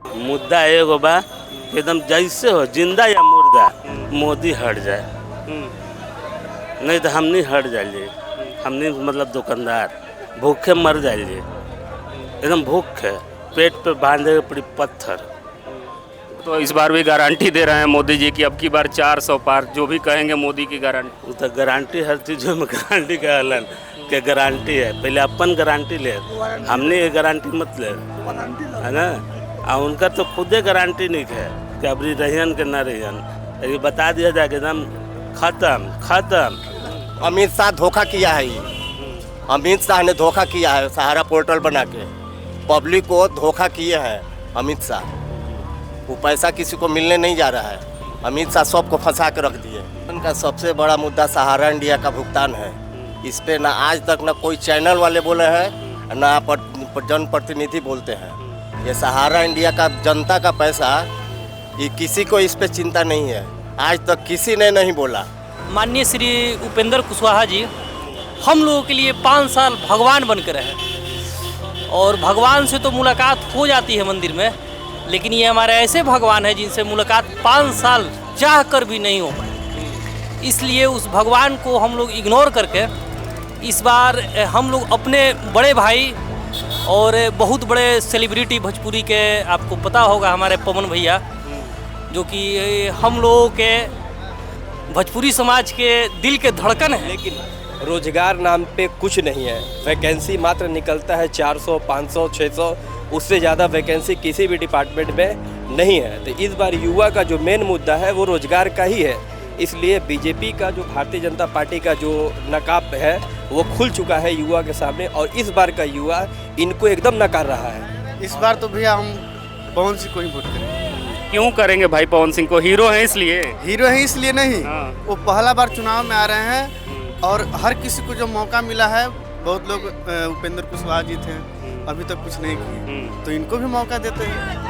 मुद्दा एगो बा एकदम जैसे हो जिंदा या मुर्दा मोदी हट जाए, नहीं तो हम नहीं हट जाइए। हम नहीं मतलब दुकानदार भूखे मर जाइए, एकदम भूखे पेट पे बांधे पड़ी पत्थर। तो इस बार भी गारंटी दे रहे हैं मोदी जी की अब की बार 400 पार, जो भी कहेंगे मोदी की गारंटी। वो तो गारंटी हर चीज़ों में गारंटी का हलन के गारंटी है, पहले अपन गारंटी ले, हमने ये गारंटी मत ले, है ना। और उनका तो खुदे गारंटी नहीं है कि अब रहियन के न रहियन, ये बता दिया जाए कि एकदम खत्म खत्म। अमित शाह धोखा किया है, ये अमित शाह ने धोखा किया है, सहारा पोर्टल बना के पब्लिक को धोखा किए हैं अमित शाह। वो पैसा किसी को मिलने नहीं जा रहा है, अमित शाह सबको फंसा के रख दिए। उनका सबसे बड़ा मुद्दा सहारा इंडिया का भुगतान है। इस पे ना आज तक ना कोई चैनल वाले बोले हैं, ना जनप्रतिनिधि बोलते हैं। ये सहारा इंडिया का जनता का पैसा, ये किसी को इस पे चिंता नहीं है, आज तक किसी ने नहीं बोला। माननीय श्री उपेंद्र कुशवाहा जी हम लोगों के लिए 5 साल भगवान बनकर रहे, और भगवान से तो मुलाकात हो जाती है मंदिर में, लेकिन ये हमारे ऐसे भगवान हैं जिनसे मुलाकात 5 साल चाह कर भी नहीं हो पाई। इसलिए उस भगवान को हम लोग इग्नोर करके इस बार हम लोग अपने बड़े भाई और बहुत बड़े सेलिब्रिटी भोजपुरी के, आपको पता होगा हमारे पवन भैया, जो कि हम लोगों के भोजपुरी समाज के दिल के धड़कन है। लेकिन रोजगार नाम पे कुछ नहीं है, वैकेंसी मात्र निकलता है 400, 500, 600, उससे ज़्यादा वैकेंसी किसी भी डिपार्टमेंट में नहीं है। तो इस बार युवा का जो मेन मुद्दा है वो रोजगार का ही है। इसलिए बीजेपी का जो भारतीय जनता पार्टी का जो नकाब है वो खुल चुका है युवा के सामने, और इस बार का युवा इनको एकदम नकार रहा है। इस बार तो भैया हम पवन सिंह को ही वोट करेंगे। क्यों करेंगे भाई पवन सिंह को? हीरो हैं इसलिए? हीरो है इसलिए नहीं, हाँ। वो पहला बार चुनाव में आ रहे हैं और हर किसी को जो मौका मिला है, बहुत लोग उपेंद्र कुशवाहा जी थे, अभी तक कुछ नहीं किए, तो इनको भी मौका देते हैं।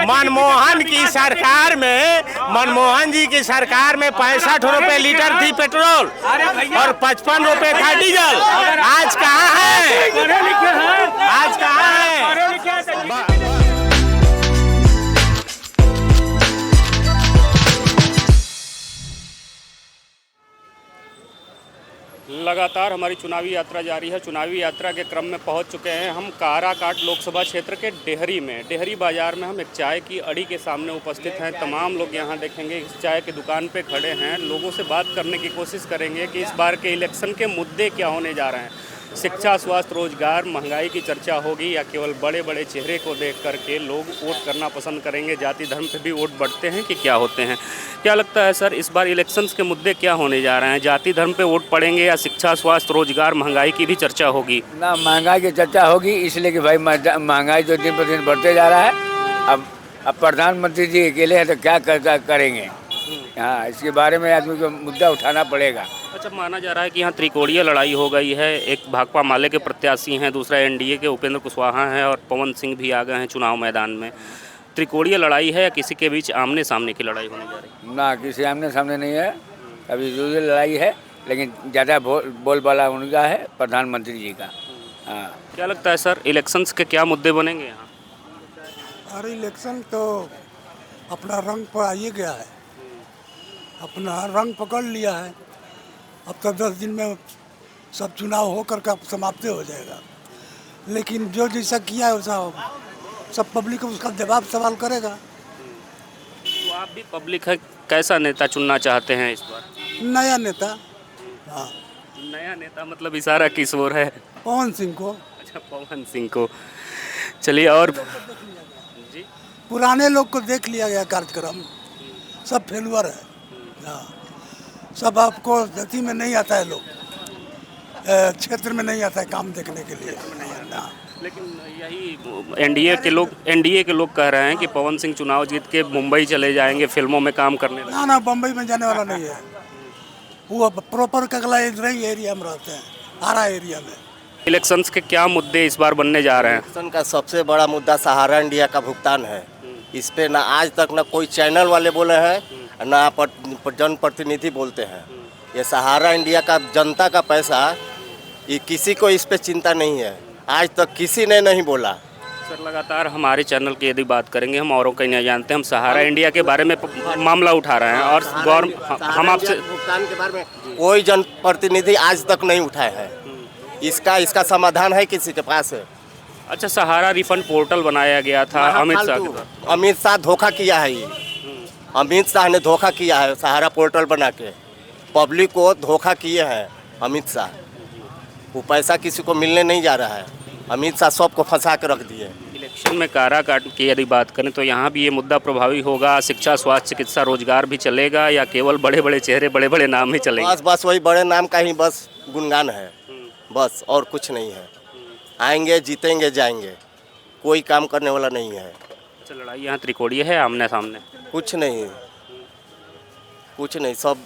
मनमोहन की सरकार में, मनमोहन जी की सरकार में 65 रुपए लीटर थी पेट्रोल और 55 रुपए था डीजल। आज कहाँ है? आज कहाँ है? लगातार हमारी चुनावी यात्रा जारी है। चुनावी यात्रा के क्रम में पहुंच चुके हैं हम काराकाट लोकसभा क्षेत्र के डेहरी में। डेहरी बाजार में हम एक चाय की अड़ी के सामने उपस्थित हैं। तमाम लोग यहां देखेंगे इस चाय की दुकान पे खड़े हैं। लोगों से बात करने की कोशिश करेंगे कि इस बार के इलेक्शन के मुद्दे क्या होने जा रहे हैं। शिक्षा, स्वास्थ्य, रोजगार, महंगाई की चर्चा होगी या केवल बड़े बड़े चेहरे को देख करके लोग वोट करना पसंद करेंगे? जाति धर्म पे भी वोट बढ़ते हैं कि क्या होते हैं? क्या लगता है सर, इस बार इलेक्शंस के मुद्दे क्या होने जा रहे हैं? जाति धर्म पे वोट पड़ेंगे या शिक्षा, स्वास्थ्य, रोजगार, महंगाई की भी चर्चा होगी? ना महंगाई की चर्चा होगी, इसलिए कि भाई महंगाई तो दिन पर दिन बढ़ते जा रहा है। अब प्रधानमंत्री जी अकेले हैं तो क्या करेंगे? हाँ, इसके बारे में आदमी को मुद्दा उठाना पड़ेगा। अच्छा, माना जा रहा है कि यहाँ त्रिकोणीय लड़ाई हो गई है। एक भाकपा माले के प्रत्याशी हैं, दूसरा एनडीए के उपेंद्र कुशवाहा हैं और पवन सिंह भी आ गए हैं चुनाव मैदान में। त्रिकोणीय लड़ाई है या किसी के बीच आमने सामने की लड़ाई होने जा रही है? ना, किसी आमने सामने नहीं है, अभी जो लड़ाई है, लेकिन ज़्यादा बोलबाला उनका है, प्रधानमंत्री जी का। हाँ, क्या लगता है सर, इलेक्शंस के क्या मुद्दे बनेंगे यहाँ? अरे इलेक्शन तो अपना रंग पर आ ही गया है, अपना रंग पकड़ लिया है। अब तो 10 दिन में सब चुनाव होकर का समाप्त हो जाएगा, लेकिन जो जैसा किया है वैसा सब पब्लिक उसका जवाब सवाल करेगा। तो आप भी पब्लिक है, कैसा नेता चुनना चाहते हैं इस बार? नया नेता। हाँ, नया नेता मतलब इशारा किस ओर है? पवन सिंह को। अच्छा, पवन सिंह को। चलिए, और जी, पुराने लोग को देख लिया गया कार्यक्रम, सब फेलुअर है। हाँ, सब आपको धरती में नहीं आता है, लोग क्षेत्र में नहीं आता है काम देखने के लिए। लेकिन यही एनडीए के लोग कह रहे हैं कि पवन सिंह चुनाव जीत के मुंबई चले जाएंगे फिल्मों में काम करने। ना, बम्बई में जाने वाला नहीं है, वो प्रॉपर कगला एरिया में रहते हैं, आरा एरिया में। इलेक्शंस के क्या मुद्दे इस बार बनने जा रहे हैं? इलेक्शन का सबसे बड़ा मुद्दा सहारा इंडिया का भुगतान है। इस पे ना आज तक ना कोई चैनल वाले बोले हैं, ना जनप्रतिनिधि बोलते हैं। ये सहारा इंडिया का जनता का पैसा, ये किसी को इस पे चिंता नहीं है, आज तक किसी ने नहीं बोला। सर लगातार हमारे चैनल की यदि बात करेंगे, हम औरों का नहीं जानते, हम सहारा इंडिया के बारे में मामला उठा रहे हैं और हम आपसे भुगतान के बारे में कोई जनप्रतिनिधि आज तक नहीं उठाया है। इसका समाधान है किसी के पास? अच्छा, सहारा रिफंड पोर्टल बनाया गया था अमित शाह के द्वारा। अमित शाह धोखा किया है ये। अमित शाह ने धोखा किया है सहारा पोर्टल बना के, पब्लिक को धोखा किए हैं अमित शाह। वो पैसा किसी को मिलने नहीं जा रहा है, अमित शाह सबको फंसा के रख दिए। इलेक्शन में कारा काट की यदि बात करें तो यहाँ भी ये मुद्दा प्रभावी होगा? शिक्षा, स्वास्थ्य, चिकित्सा, रोजगार भी चलेगा या केवल बड़े बड़े चेहरे, बड़े बड़े नाम ही चलेंगे? बस वही बड़े नाम का ही बस गुणगान है, बस और कुछ नहीं है। आएंगे, जीतेंगे, जाएंगे, कोई काम करने वाला नहीं है। अच्छा, लड़ाई यहाँ त्रिकोणीय है, आमने सामने? कुछ नहीं, कुछ नहीं, सब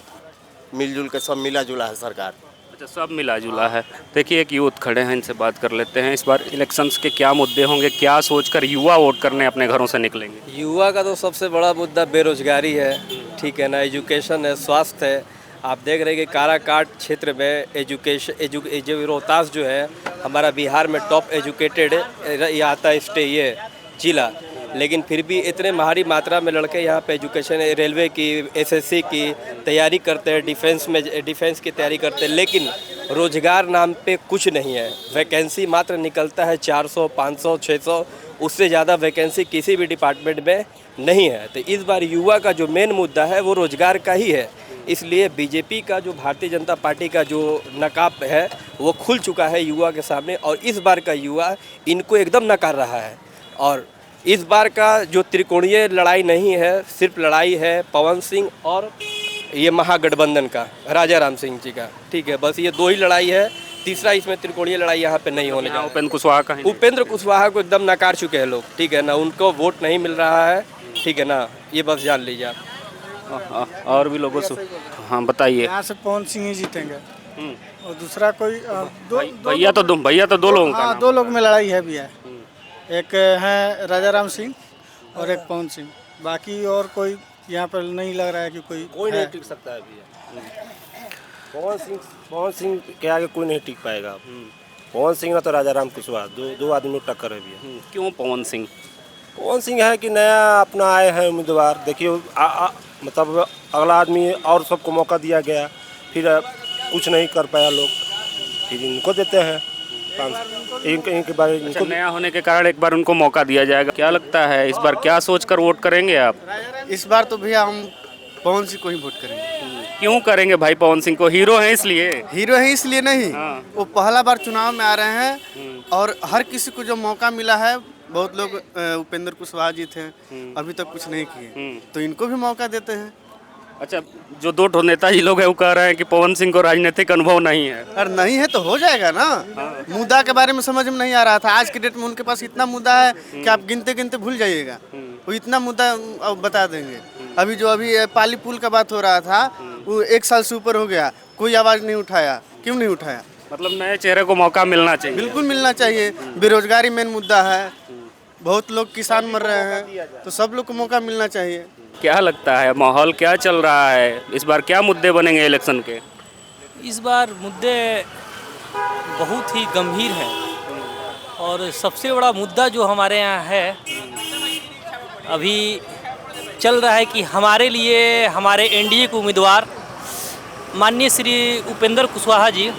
मिलजुल के, सब मिला जुला है सरकार। अच्छा, सब मिला जुला है। देखिए एक यूथ खड़े हैं, इनसे बात कर लेते हैं। इस बार इलेक्शंस के क्या मुद्दे होंगे, क्या सोचकर युवा वोट करने अपने घरों से निकलेंगे? युवा का तो सबसे बड़ा मुद्दा बेरोजगारी है, ठीक है ना, एजुकेशन है, स्वास्थ्य है। आप देख रहे हैं कि काराकाट क्षेत्र में एजुकेशन रोहतास जो है हमारा बिहार में टॉप एजुकेटेड ये आता है ये जिला, लेकिन फिर भी इतने भारी मात्रा में लड़के यहाँ पे एजुकेशन, रेलवे की, एसएससी की तैयारी करते हैं, डिफेंस की तैयारी करते हैं, लेकिन रोजगार नाम पे कुछ नहीं है। वैकेंसी मात्र निकलता है 400, 500, 600, उससे ज़्यादा वैकेंसी किसी भी डिपार्टमेंट में नहीं है। तो इस बार युवा का जो मेन मुद्दा है वो रोजगार का ही है। इसलिए बीजेपी का जो भारतीय जनता पार्टी का जो नकाब है वो खुल चुका है युवा के सामने, और इस बार का युवा इनको एकदम नकार रहा है। और इस बार का जो त्रिकोणीय लड़ाई नहीं है, सिर्फ लड़ाई है पवन सिंह और ये महागठबंधन का, राजा राम सिंह जी का, ठीक है, बस ये दो ही लड़ाई है। तीसरा इसमें त्रिकोणीय लड़ाई यहाँ पे नहीं होने जा रहा। उपेंद्र कुशवाहा का, उपेंद्र कुशवाहा को एकदम नकार चुके हैं लोग, ठीक है ना, उनको वोट नहीं मिल रहा है, ठीक है ना, ये बस जान लीजिए आप। और भी लोगों से हाँ बताइए। यहाँ से पवन सिंह ही जीतेंगे और दूसरा कोई भैया तो दो लोगों का हाँ, दो लोग में लड़ाई है भैया, एक है राजा राम सिंह और एक पवन सिंह, बाकी और कोई यहाँ पर नहीं लग रहा है कि कोई नहीं टिक सकता है भैया। पवन सिंह के आगे कोई नहीं टिक पाएगा। पवन सिंह ना तो राजा राम कुशवाहा, दो आदमी में टक्कर है भैया। क्यों पवन सिंह? पवन सिंह है कि नया अपना आए हैं उम्मीदवार, देखिए मतलब अगला आदमी और सबको मौका दिया गया, फिर कुछ नहीं कर पाया लोग, फिर इनको देते हैं इनके बारे में। नया होने के कारण एक बार उनको मौका दिया जाएगा। क्या लगता है इस बार क्या सोचकर वोट करेंगे आप? इस बार तो भैया हम पवन सिंह को ही वोट करेंगे। क्यों करेंगे भाई पवन सिंह को? हीरो हैं इसलिए? हीरो है इसलिए नहीं, हाँ। वो पहला बार चुनाव में आ रहे हैं और हर किसी को जो मौका मिला है, बहुत लोग उपेंद्र कुशवाहा जी थे, अभी तक कुछ नहीं किए, तो इनको भी मौका देते हैं। अच्छा, जो दो नेताजी लोग हैं वो कह रहे हैं कि पवन सिंह को राजनीतिक अनुभव नहीं है। अरे नहीं है तो हो जाएगा ना। मुद्दा के बारे में समझ में नहीं आ रहा था, आज के डेट में उनके पास इतना मुद्दा है कि आप गिनते गिनते भूल जाइएगा, वो इतना मुद्दा अब बता देंगे। अभी पाली पुल का बात हो रहा था, वो 1 साल से ऊपर हो गया, कोई आवाज़ नहीं उठाया। क्यों नहीं उठाया? मतलब नए चेहरे को मौका मिलना चाहिए। बिल्कुल मिलना चाहिए। बेरोजगारी मेन मुद्दा है, बहुत लोग किसान मर रहे हैं, तो सब लोग को मौका मिलना चाहिए। क्या लगता है माहौल क्या चल रहा है इस बार, क्या मुद्दे बनेंगे इलेक्शन के? इस बार मुद्दे बहुत ही गंभीर हैं और सबसे बड़ा मुद्दा जो हमारे यहाँ है अभी चल रहा है कि हमारे लिए हमारे एनडीए के उम्मीदवार माननीय श्री उपेंद्र कुशवाहा जी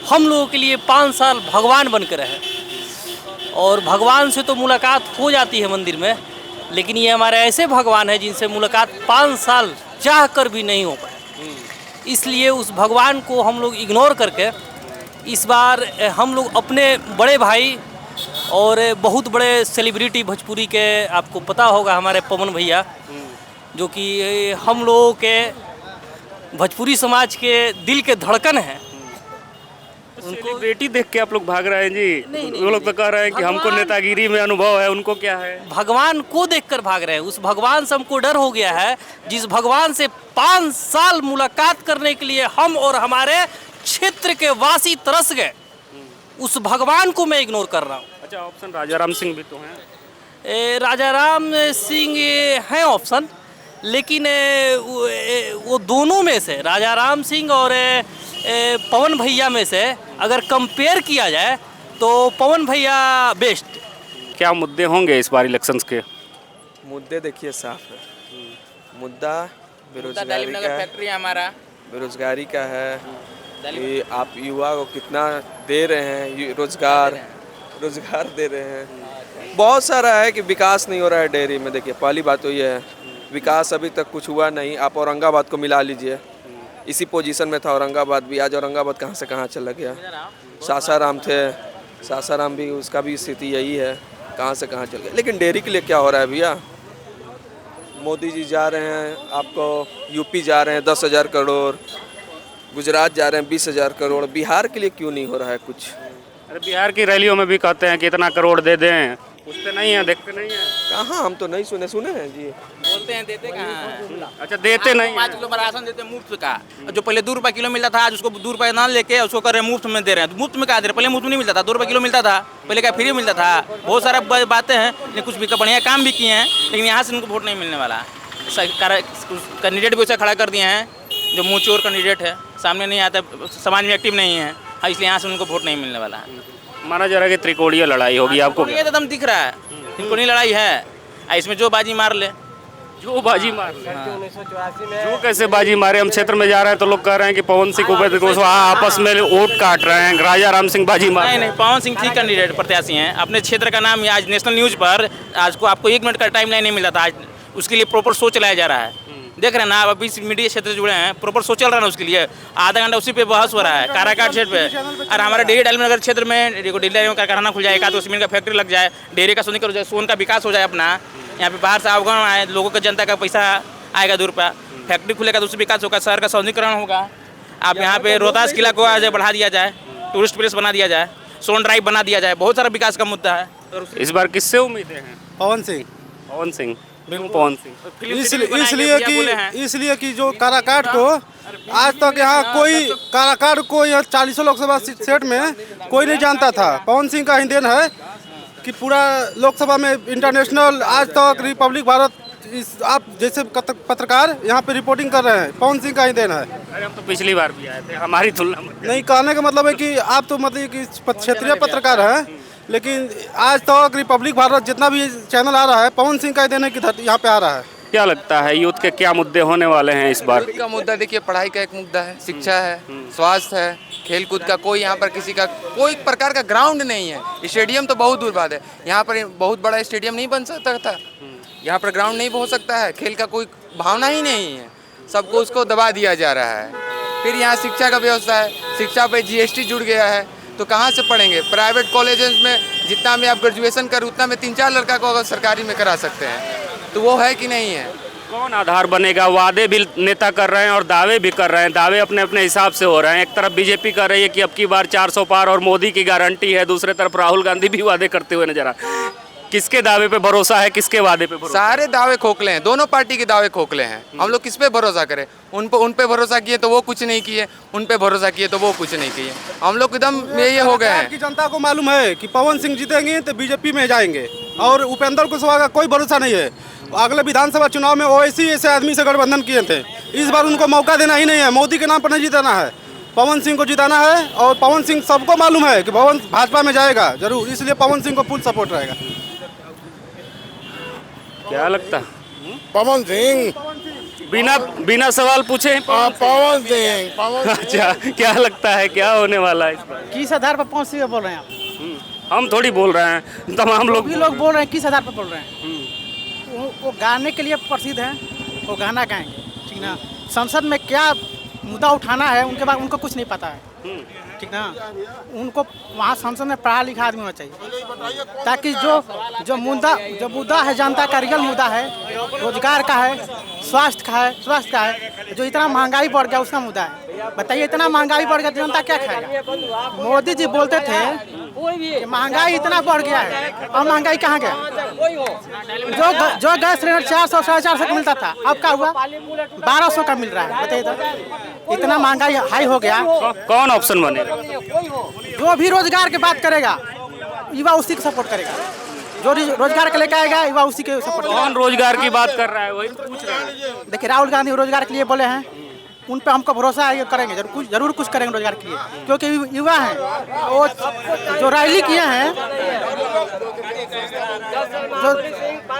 हम लोगों के लिए 5 साल भगवान बनकर रहे, और भगवान से तो मुलाकात हो जाती है मंदिर में, लेकिन ये हमारे ऐसे भगवान हैं जिनसे मुलाकात 5 साल चाह कर भी नहीं हो पाए। इसलिए उस भगवान को हम लोग इग्नोर करके इस बार हम लोग अपने बड़े भाई और बहुत बड़े सेलिब्रिटी भोजपुरी के, आपको पता होगा हमारे पवन भैया, जो कि हम लोगों के भोजपुरी समाज के दिल के धड़कन हैं, सेलिब्रिटी देख के आप लोग भाग रहे हैं जी? वो लोग तो कह रहे हैं कि हमको नेतागिरी में अनुभव है, उनको क्या है? भगवान को देखकर भाग रहे हैं। उस भगवान से हमको डर हो गया है, जिस भगवान से 5 साल मुलाकात करने के लिए हम और हमारे क्षेत्र के वासी तरस गए, उस भगवान को मैं इग्नोर कर रहा हूँ। अच्छा, ऑप्शन राजा राम सिंह भी तो हैं। राजा राम सिंह हैं ऑप्शन, लेकिन वो दोनों में से राजा राम सिंह और पवन भैया में से अगर कंपेयर किया जाए तो पवन भैया बेस्ट, क्या मुद्दे होंगे इस बार इलेक्शंस के? मुद्दे देखिए साफ है। मुद्दा बेरोजगारी का है, फैक्ट्री हमारा बेरोजगारी का है कि आप युवा को कितना दे रहे हैं, रोजगार दे रहे हैं। बहुत सारा है कि विकास नहीं हो रहा है डेयरी में। देखिए पहली बात तो ये है, विकास अभी तक कुछ हुआ नहीं। आप औरंगाबाद को मिला लीजिए, इसी पोजीशन में था औरंगाबाद भी, आज औरंगाबाद कहाँ से कहाँ चला गया। सासाराम थे, सासाराम भी, उसका भी स्थिति यही है, कहाँ से कहाँ चल गया। लेकिन डेयरी के लिए क्या हो रहा है भैया? मोदी जी जा रहे हैं, आपको यूपी जा रहे हैं 10,000 करोड़, गुजरात जा रहे हैं 20,000 करोड़, बिहार के लिए क्यों नहीं हो रहा है कुछ? अरे बिहार की रैलियों में भी कहते हैं कि इतना करोड़ दे दें, पूछते नहीं हैं, देखते नहीं हैं। कहाँ, हम तो नहीं सुने हैं जी। बोलते हैं देते कहाँ? अच्छा देते नहीं हैं। 5 किलो का राशन देते हैं मुफ्त का। जो पहले 2 रुपये किलो मिलता था, आज उसको 2 रुपये ना लेके उसको कर रहे हैं मुफ्त में दे रहे हैं। मुफ्त में क्या दे रहे हैं? पहले मुफ्त में नहीं मिलता था, 2 रुपये किलो मिलता था, पहले क्या फ्री मिलता था। बहुत सारा बातें हैं, लेकिन कुछ भी बढ़िया काम भी किए हैं, लेकिन यहाँ से उनको वोट नहीं मिलने वाला। कैंडिडेट भी वैसा खड़ा कर दिए हैं जो मुँह चोर कैंडिडेट है, सामने नहीं आता, समाज में एक्टिव नहीं है, इसलिए यहाँ से उनको वोट नहीं मिलने वाला है। माना जा रहा है कि त्रिकोणीय लड़ाई होगी, आपको ये तो दम दिख रहा है, त्रिकोणीय लड़ाई है। इसमें जो बाजी मार ले, जो बाजी मार ले, जो कैसे बाजी मारे। हम क्षेत्र में जा रहे हैं तो लोग कह रहे हैं कि पवन सिंह उपेंद्र कुशवाहा आपस में वोट काट रहे हैं, राजा राम सिंह बाजी मार। नहीं, पवन सिंह ठीक कैंडिडेट प्रत्याशी हैं। अपने क्षेत्र का नाम आज नेशनल न्यूज़ पर आज को आपको 1 मिनट का टाइम नहीं मिला था, आज उसके लिए प्रॉपर शो चलाया जा रहा है। देख रहे हैं ना, आप अभी मीडिया क्षेत्र से जुड़े हैं, प्रॉपर शो चल रहा है ना, उसके लिए आधा घंटा उसी पे बहस हो रहा है काराकाट क्षेत्र पे। और हमारे डेयरी डायरी नगर क्षेत्र में डेयरी का कारखाना खुल जाए, 1 सीमेंट का फैक्ट्री लग जाए, डेयरी का सोनीकरण हो जाए, सोन का विकास हो जाए अपना। यहाँ पे बाहर से अवगण आए, लोगों का जनता का पैसा आएगा 2 रुपया, फैक्ट्री खुलेगा तो उससे विकास होगा, शहर का सौंदर्यीकरण होगा। आप यहाँ पे रोहतास किला को आज बढ़ा दिया जाए, टूरिस्ट प्लेस बना दिया जाए, सोन ड्राइव बना दिया जाए, बहुत सारा विकास का मुद्दा है। इस बार किससे उम्मीदें हैं? पवन सिंह। पवन सिंह, बिल्कुल पवन सिंह। इसलिए कि जो काराकाट को आज तक यहाँ कोई काराकाट को यहाँ 40 लोकसभा सीट में कोई नहीं जानता था। पवन सिंह का ही देन है कि पूरा लोकसभा में इंटरनेशनल आज तक रिपब्लिक भारत आप जैसे पत्रकार यहाँ पे रिपोर्टिंग कर रहे हैं, पवन सिंह का ही देन है। अरे हम तो पिछली बार भी आए थे, हमारी तुलना में नहीं, कहने का मतलब है कि आप तो मतलब कि क्षेत्रीय पत्रकार हैं, लेकिन आज तक रिपब्लिक भारत जितना भी चैनल आ रहा है, पवन सिंह का देने की यहाँ पे आ रहा है। क्या लगता है यूथ के क्या मुद्दे होने वाले हैं इस बार? यूथ का मुद्दा देखिए, पढ़ाई का एक मुद्दा है, शिक्षा है, स्वास्थ्य है, खेलकूद का कोई यहाँ पर किसी का कोई प्रकार का ग्राउंड नहीं है। स्टेडियम तो बहुत दूर बात है, यहाँ पर बहुत बड़ा स्टेडियम नहीं बन सकता था, यहाँ पर ग्राउंड नहीं हो सकता है, खेल का कोई भावना ही नहीं है, सबको उसको दबा दिया जा रहा है। फिर यहाँ शिक्षा का व्यवस्था है, शिक्षा पे GST जुड़ गया है, तो कहाँ से पढ़ेंगे? प्राइवेट कॉलेजेस में जितना में आप ग्रेजुएशन कर उतना में 3-4 लड़का को अगर सरकारी में करा सकते हैं, तो वो है कि नहीं है? कौन आधार बनेगा? वादे भी नेता कर रहे हैं और दावे भी कर रहे हैं, दावे अपने अपने हिसाब से हो रहे हैं। एक तरफ बीजेपी कर रही है कि अब की बार 400 पार और मोदी की गारंटी है, दूसरे तरफ राहुल गांधी भी वादे करते हुए नजर आ। किसके दावे पे भरोसा है, किसके वादे पे भरोसा? सारे दावे खोखले हैं, दोनों पार्टी के दावे खोखले हैं। हम लोग किस पे भरोसा करें? उन पे भरोसा किए तो वो कुछ नहीं किए, उन पे भरोसा किए तो वो कुछ नहीं किए। हम लोग एकदम ये हो गए हैं। की जनता को मालूम है कि पवन सिंह जीतेंगे तो बीजेपी में जाएंगे, और उपेंद्र कुशवाहा का कोई भरोसा नहीं है। अगले विधानसभा चुनाव में ओवैसी ऐसे आदमी से गठबंधन किए थे, इस बार उनको मौका देना ही नहीं है। मोदी के नाम पर नहीं जिताना है, पवन सिंह को जिताना है। और पवन सिंह सबको मालूम है कि पवन भाजपा में जाएगा जरूर, इसलिए पवन सिंह को फुल सपोर्ट रहेगा। क्या लगता? पवन सिंह, बिना सवाल पूछे पवन सिंह। अच्छा, क्या लगता है क्या होने वाला है इस बार? किस आधार पर पवन सिंह बोल रहे हैं आप? हम थोड़ी बोल रहे हैं, तमाम लोग बोल रहे हैं। किस आधार पर बोल रहे हैं? वो गाने के लिए प्रसिद्ध हैं, वो गाना गाएंगे, ठीक ना। संसद में क्या मुद्दा उठाना है उनके बाद उनको कुछ नहीं पता है, ठीक ना। उनको वहाँ संसद में पढ़ा लिखा आदमी होना चाहिए, ताकि जो मुद्दा है जनता का, रियल मुद्दा है, रोजगार का है, स्वास्थ्य का है। जो इतना महंगाई बढ़ गया उसका मुद्दा है। बताइए, इतना महंगाई बढ़ गया जनता क्या खाएगा? मोदी जी बोलते थे कि महंगाई इतना बढ़ गया है, अब महंगाई कहाँ गया? जो गैस सिलेंडर 400 450 का मिलता था, अब क्या हुआ? 1200 का मिल रहा है। बताइए तो, इतना महंगाई हाई हो गया। कौन ऑप्शन बनेगा? जो भी रोजगार की बात करेगा युवा उसी को सपोर्ट करेगा, जो रोजगार के लेकर आएगा युवा उसी के सपोर्ट करेगा। कौन रोजगार की बात कर रहा है, वही पूछ रहा है। देखिए, राहुल गांधी रोजगार के लिए बोले हैं, उन पे हमको भरोसा है, ये करेंगे जरूर कुछ करेंगे रोजगार के लिए, क्योंकि युवा हैं। वो जो रैली किए हैं,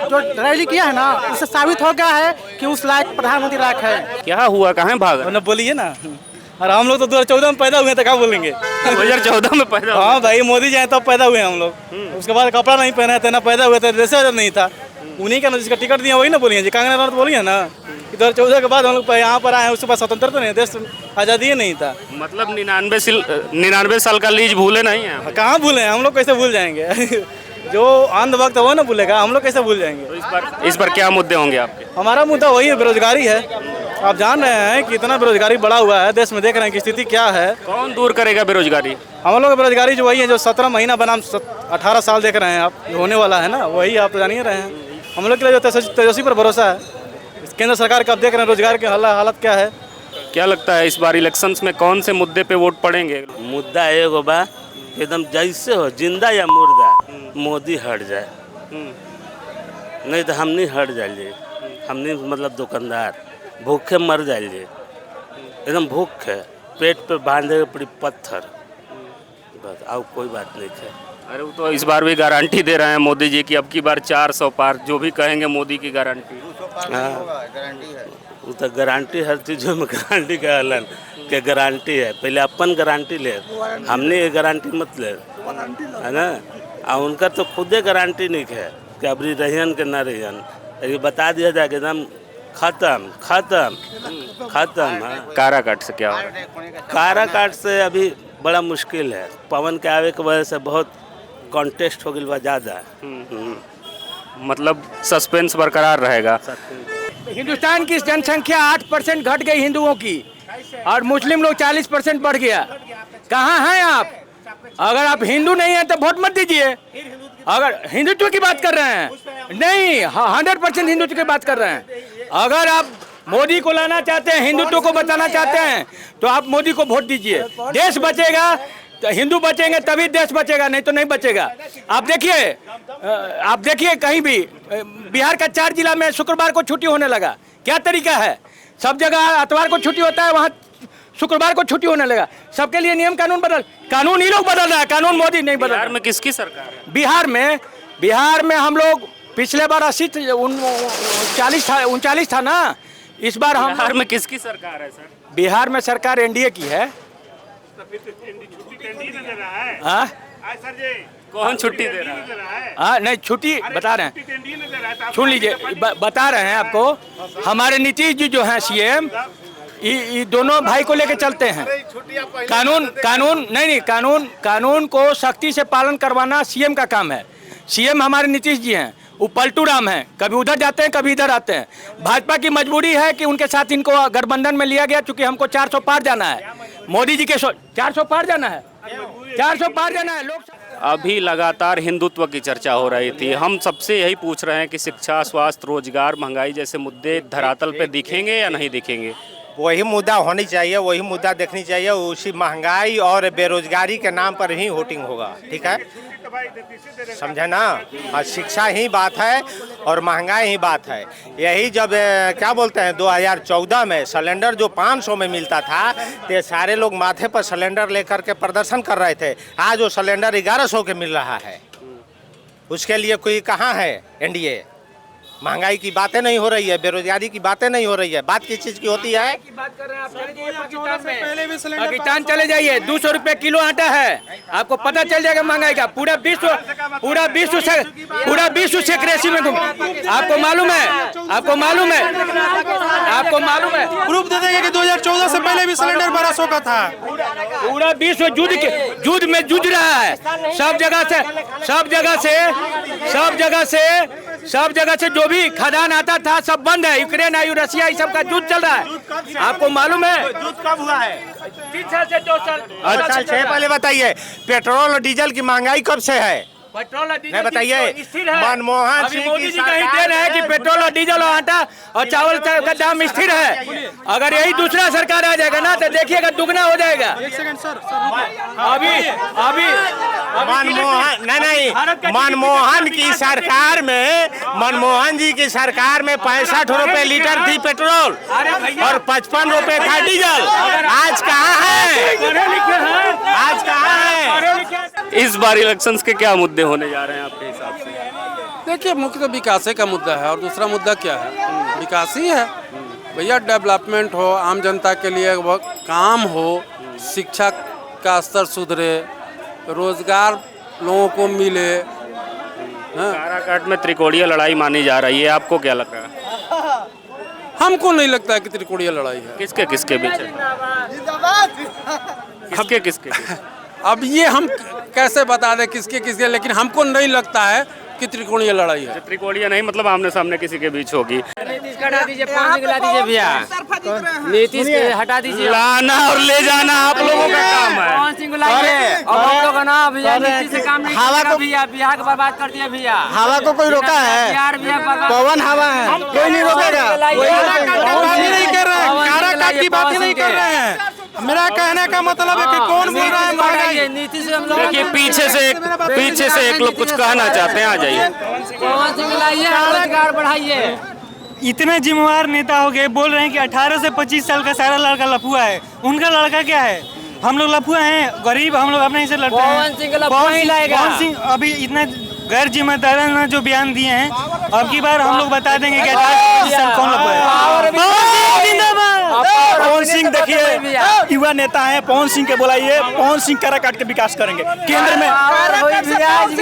जो रैली किया है ना, उससे साबित हो गया है कि उस लायक प्रधानमंत्री लायक है। क्या हुआ, कहाँ भागा? ना बोलिए ना, और हम लोग तो 2014 में पैदा हुए हैं तो क्या बोलेंगे? 2014 में पैदा हुए? हाँ भाई, मोदी जी आए तब पैदा हुए हम लोग। उसके बाद कपड़ा नहीं पहना था, ना पैदा हुए थे, देश नहीं था। उन्हीं का जिसका टिकट दिया वही ना बोलिए जी, कांग्रेस वाला तो बोलिए ना कि 2014 के बाद हम लोग यहाँ पर आए हैं, उसके बाद स्वतंत्रता नहीं, देश आज़ादी नहीं था। मतलब 99 साल का लीज भूले नहीं है? कहाँ भूले हैं हम लोग, कैसे भूल जाएंगे? जो अंध वक्त वो ना भूलेगा, हम लोग कैसे भूल जाएंगे? तो इस पर क्या मुद्दे होंगे आपके? हमारा मुद्दा वही है, बेरोजगारी है। आप जान रहे हैं कि इतना बेरोजगारी बढ़ा हुआ है देश में, देख रहे हैं कि स्थिति क्या है। कौन दूर करेगा बेरोजगारी? हम लोग बेरोजगारी जो वही है जो 17 महीना बनाम 18 साल देख रहे हैं आप, जो होने वाला है ना, वही आप तो जान ही रहे हैं। हम लोग के लिए जो तेजस्वी पर भरोसा है, केंद्र सरकार का आप देख रहे हैं रोजगार की हालत क्या है। क्या लगता है इस बार इलेक्शंस में कौन से मुद्दे पे वोट पड़ेंगे? मुद्दा एगो बा, एकदम जैसे हो, जिंदा या मुर्दा, मोदी हट जाए, नहीं तो हम नहीं हट जाइए। हम नहीं, मतलब दुकानदार भूखे मर जाइए, एकदम भूख है, पेट पे बांधे पड़ी पत्थर, बस और कोई बात नहीं है। अरे वो तो इस बार भी गारंटी दे रहे हैं मोदी जी की, अब की बार 400 पार, जो भी कहेंगे मोदी की गारंटी। हाँ, वो तो गारंटी हर चीज़ों में गारंटी का हलन के गारंटी है। पहले अपन गारंटी ले, हमने ये गारंटी मत ले, है ना। और उनका तो खुदे गारंटी नहीं है कि अभी रहियन के ना रहियन, ये बता दिया जाए कि एकदम खत्म खत्म खत्म। हाँ, काराकाट से क्या हो रहा है? काराकाट से अभी बड़ा मुश्किल है, पवन के आवे की वजह से बहुत कॉन्टेस्ट हो गया ज़्यादा। मतलब सस्पेंस बरकरार रहेगा। हिंदुस्तान की जनसंख्या 8% घट गई हिंदुओं की, और मुस्लिम लोग 40% बढ़ गया। कहाँ हैं आप? अगर आप हिंदू नहीं हैं तो वोट मत दीजिए। अगर हिंदुत्व की बात कर रहे हैं, नहीं, 100% हिंदुत्व की बात कर रहे हैं। अगर आप मोदी को लाना चाहते हैं, हिंदुत्व को बचाना चाहते हैं, तो आप मोदी को वोट दीजिए। देश बचेगा तो हिंदू बचेंगे, तभी देश बचेगा, नहीं तो नहीं बचेगा। आप देखिए कहीं भी बिहार का 4 जिला में शुक्रवार को छुट्टी होने लगा। क्या तरीका है? सब जगह इतवार को छुट्टी होता है, वहाँ शुक्रवार को छुट्टी होने लगा। सबके लिए नियम कानून ही लोग बदल रहा है, कानून मोदी नहीं बदल। बिहार में किसकी सरकार है? बिहार में हम लोग पिछले बार 39 था ना, इस बार हम बिहार में किसकी सरकार है सर? बिहार में सरकार एनडीए की है। हाँ, कौन छुट्टी दे रहा है? हाँ, नहीं, छुट्टी बता रहे हैं, सुन लीजिए, बता रहे हैं आपको। हमारे नीतीश जी जो हैं सीएम, ये दोनों भाई को लेके चलते हैं। कानून को सख्ती से पालन करवाना सीएम का काम है। सीएम हमारे नीतीश जी हैं, वो पलटू राम हैं, कभी उधर जाते हैं कभी इधर आते हैं। भाजपा की मजबूरी है कि उनके साथ इनको गठबंधन में लिया गया, क्योंकि हमको 400 पार जाना है। मोदी जी के 400 पार जाना है, 400 पार जाना है। लोग अभी लगातार हिंदुत्व की चर्चा हो रही थी। हम सबसे यही पूछ रहे हैं कि शिक्षा, स्वास्थ्य, रोजगार, महंगाई जैसे मुद्दे धरातल पे दिखेंगे या नहीं दिखेंगे? वही मुद्दा होनी चाहिए, वही मुद्दा देखनी चाहिए। उसी महंगाई और बेरोजगारी के नाम पर ही वोटिंग होगा, ठीक है, समझे ना। और शिक्षा ही बात है और महंगाई ही बात है। यही जब क्या बोलते हैं 2014 में सिलेंडर जो 500 में मिलता था, तो सारे लोग माथे पर सिलेंडर लेकर के प्रदर्शन कर रहे थे। आज वो सिलेंडर 1100 के मिल रहा है। उसके लिए कोई कहाँ है एनडीए? महंगाई की बातें नहीं हो रही है, बेरोजगारी की बातें नहीं हो रही है। बात किस चीज़ की होती है? पाकिस्तान चले जाइए, 200 रुपये किलो आटा है, आपको पता चल जाएगा महंगाई का। पूरा विश्व से कृषि में घूम, आपको मालूम है प्रूफ दे देंगे कि 2014 से पहले भी सिलेंडर 1200 का था। पूरा विश्व युद्ध में जूझ रहा है। सब जगह से जो भी खदान आता था सब बंद है। यूक्रेन आयु रशिया सब का युद्ध चल रहा है, आपको मालूम है? युद्ध कब हुआ है? 3 साल से 2 साल। अच्छा, पहले बताइए, पेट्रोल और डीजल की महंगाई कब से है? पेट्रोल और डीजल नहीं बताइए। मनमोहन सिंह मोदी जी का ही देन है कि पेट्रोल और डीजल और आटा और चावल का दाम स्थिर है। अगर यही दूसरा सरकार आ जाएगा ना तो देखिएगा दुगना हो जाएगा। अभी मनमोहन की सरकार में, मनमोहन जी की सरकार में 65 रुपए लीटर थी पेट्रोल और 55 रुपए था डीजल। आज कहाँ है? इस बार इलेक्शंस के क्या मुद्दे होने जा रहे हैं आपके हिसाब से? देखिए, मुख्य तो विकास का मुद्दा है और दूसरा मुद्दा क्या है? विकास ही है भैया। डेवलपमेंट हो, आम जनता के लिए वो काम हो, शिक्षा का स्तर सुधरे, रोजगार लोगों को मिले। काराकाट में त्रिकोणीय लड़ाई मानी जा रही है, आपको क्या लग रहा है? हमको नहीं लगता है कि त्रिकोणीय लड़ाई है। किसके किसके बीच है? किसके किसके? अब ये हम कैसे बता दें किसके किसके, लेकिन हमको नहीं लगता है कि त्रिकोणीय लड़ाई है। त्रिकोणीय नहीं, मतलब आमने सामने किसी के बीच होगी। हटा दीजिए, 5 गिला दीजिए भैया, नीतीश के हटा दीजिए। लाना और ले जाना आप लोगों का काम है। पवन सिंह को लाइए, अब हम लोग ना भैया नीतीश से काम नहीं करेगा भैया, बिहार को बर्बाद कर दिया भैया। हवा को कोई रोका है? बिहार बर्बाद, पवन हवा है, कोई नहीं रोकेगा। काराकाट की बात नहीं कर रहे हैं। मेरा कहने का मतलब है कि कौन बोल रहा है महंगाई? नीतीश से हम लोग देखिए पीछे से एक लोग कुछ कहना चाहते हैं, आ जाइए। पवन सिंह लाइए, रोजगार बढ़ाइए। इतने जिम्मेवार नेता हो गए, बोल रहे हैं कि 18 से 25 साल का सारा लड़का लफुआ है। उनका लड़का क्या है? हम लोग लफुआ हैं, गरीब, हम लोग अपने ही से लड़ते हैं। पवन सिंह अभी इतना गैर जिम्मेदाराना जो बयान दिए हैं, अब की बार हम लोग बता देंगे कि 18 से 25 साल कौन लफुआ है। पवन सिंह देखिए युवा नेता हैं, पवन सिंह के बुलाइए, पवन सिंह काराकाट के विकास करेंगे केंद्र में। पवन सिंह काम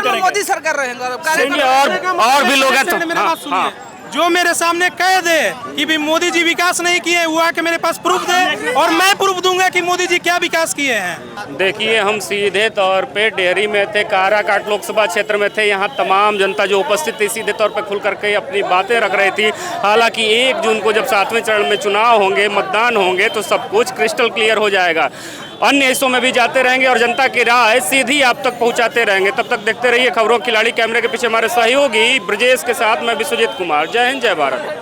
करेंगे, मोदी सरकार रहेंगे। और भी लोग हैं तो जो मेरे सामने कह दे कि भी मोदी जी विकास नहीं किए, वो आके मेरे पास प्रूफ दे और मैं प्रूफ दूंगा कि मोदी जी क्या विकास किए हैं। देखिए, हम सीधे तौर पे डेहरी में थे, काराकाट लोकसभा क्षेत्र में थे। यहाँ तमाम जनता जो उपस्थित थी सीधे तौर पे खुल करके अपनी बातें रख रही थी। हालांकि 1 जून को जब 7वें चरण में चुनाव होंगे, मतदान होंगे, तो सब कुछ क्रिस्टल क्लियर हो जाएगा। अन्य हिस्सों में भी जाते रहेंगे और जनता की राय सीधी आप तक पहुंचाते रहेंगे। तब तक देखते रहिए खबरों खिलाड़ी। कैमरे के पीछे हमारे सहयोगी ब्रजेश के साथ मैं विश्वजीत कुमार। जय हिंद, जय भारत।